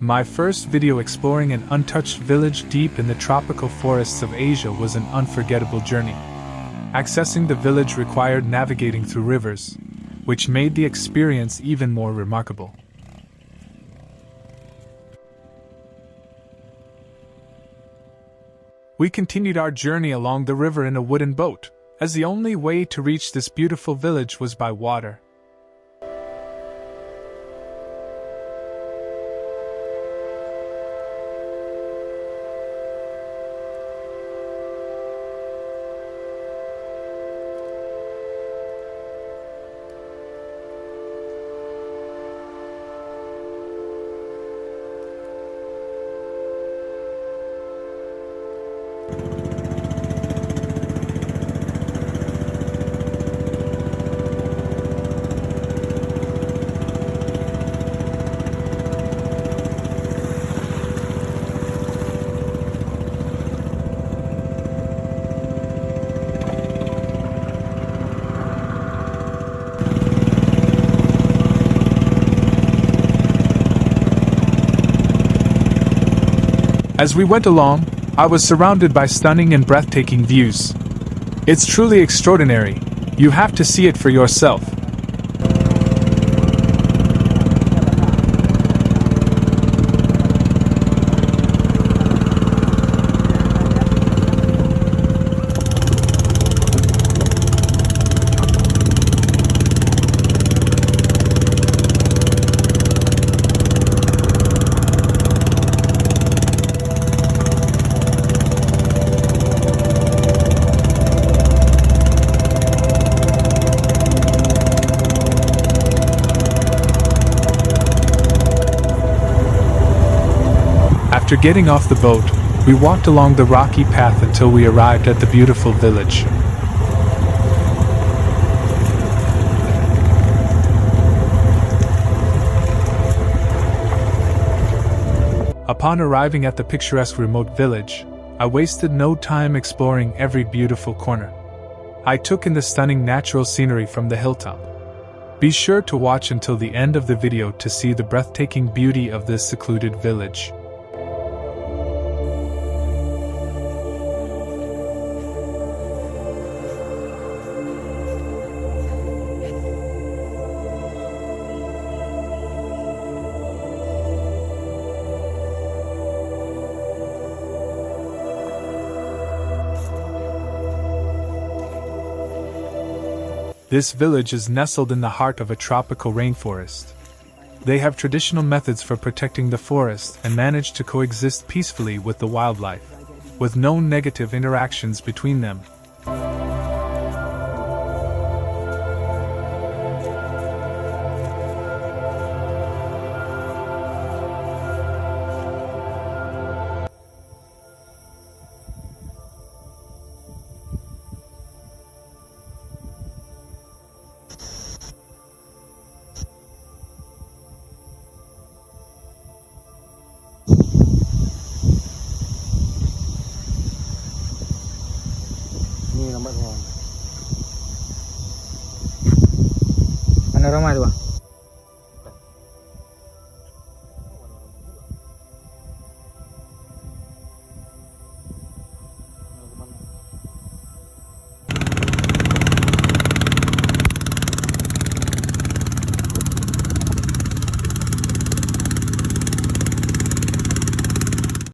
My first video exploring an untouched village deep in the tropical forests of Asia was an unforgettable journey. Accessing the village required navigating through rivers, which made the experience even more remarkable. We continued our journey along the river in a wooden boat, as the only way to reach this beautiful village was by water. As we went along, I was surrounded by stunning and breathtaking views. It's truly extraordinary. You have to see it for yourself. After getting off the boat, we walked along the rocky path until we arrived at the beautiful village. Upon arriving at the picturesque remote village, I wasted no time exploring every beautiful corner. I took in the stunning natural scenery from the hilltop. Be sure to watch until the end of the video to see the breathtaking beauty of this secluded village. This village is nestled in the heart of a tropical rainforest. They have traditional methods for protecting the forest and manage to coexist peacefully with the wildlife, with no negative interactions between them. Ini gambar pohon. Panorama itu, Bang.